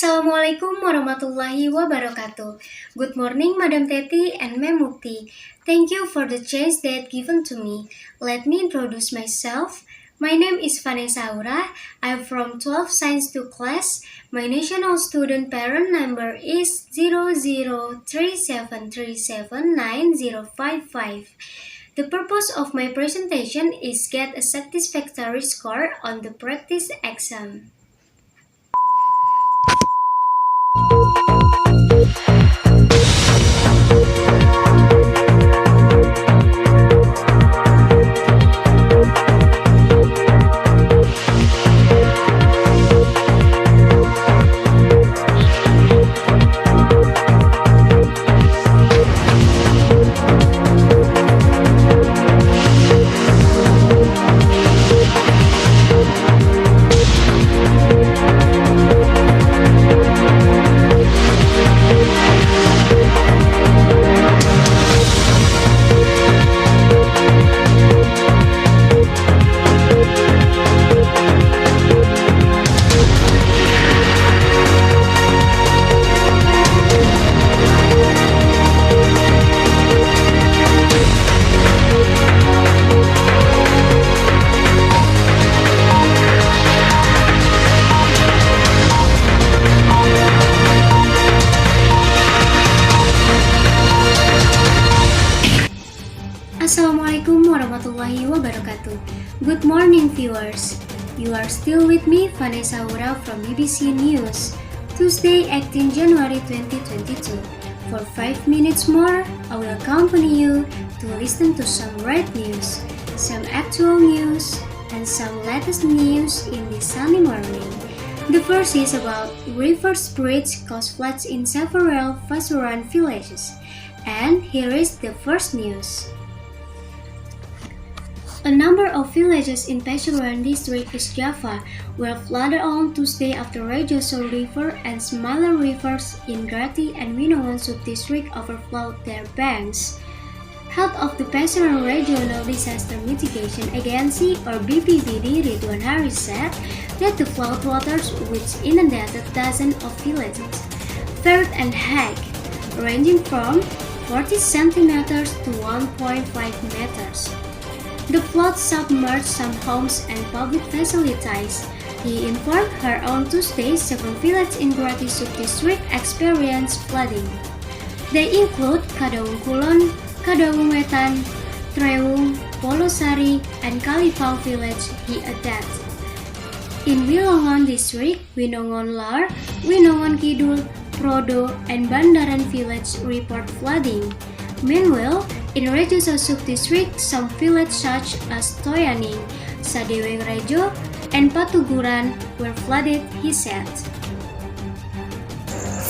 Assalamualaikum warahmatullahi wabarakatuh. Good morning, Madam Tetty and Ma'am Mukti. Thank you for the chance that given to me. Let me introduce myself. My name is Vanessa Aura. I'm from 12 Science 2 class. My national student parent number is 0037379055. The purpose of my presentation is get a satisfactory score on the practice exam. Assalamualaikum warahmatullahi wabarakatuh. Good morning, viewers. You are still with me, Vanessa Aura from BBC News. Tuesday, 18 January 2022. For 5 minutes more, I will accompany you to listen to some red news, some actual news, and some latest news in this sunny morning. The first is about reverse bridge caused floods in several Pasuruan villages. And here is the first news. A number of villages in Pasuruan district, East Java, were flooded on Tuesday after Rejoso River and smaller rivers in Grati and Winongan sub-district overflowed their banks. Head of the Pasuruan Regional Disaster Mitigation Agency or BPBD Ridwan Haris said that the flood waters which inundated dozens of villages varied and height, ranging from 40 centimeters to 1.5 meters. The flood submerged some homes and public facilities. He informed her on Tuesday several villages in Grati sub-district experienced flooding. They include Kadaung Kulon, Kadaung Wetan, Trewung, Polosari, and Kalipau village, he added. In Winongan district, Winongan Lar, Winongan Kidul, Prodo, and Bandaran village report flooding. Meanwhile, in Rejoso sub-district, some villages such as Toyaning, Sadeweng Rejo, and Patuguran were flooded, he said.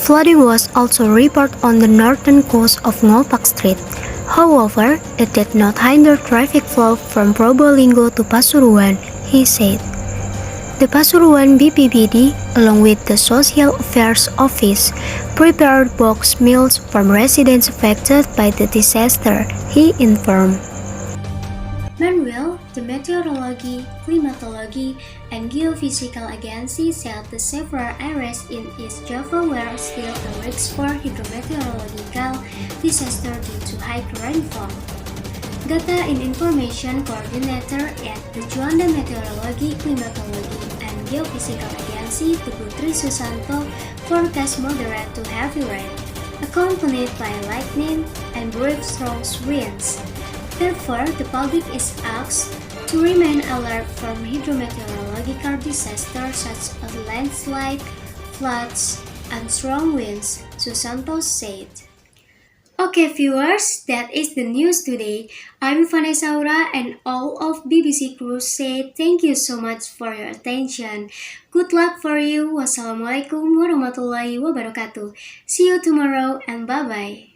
Flooding was also reported on the northern coast of Ngolpak Street. However, it did not hinder traffic flow from Probolinggo to Pasuruan, he said. The Pasuruan BPBD, along with the Social Affairs Office, prepared box meals for residents affected by the disaster, he informed. Meanwhile, the Meteorology, Climatology, and Geophysical Agency said the several areas in East Java were still a risk for hydrometeorological disaster due to high rainfall. Data and Information Coordinator at the Juanda Meteorology, Climatology, and Geophysical Agency, Putri Susanto, forecast moderate to heavy rain, accompanied by lightning and brief strong winds. Therefore, the public is asked to remain alert from hydrometeorological disasters such as landslide, floods, and strong winds, Susanto said. Okay viewers, that is the news today. I'm Vanessa Aura and all of BBC crew say thank you so much for your attention. Good luck for you. Wassalamualaikum warahmatullahi wabarakatuh. See you tomorrow and bye-bye.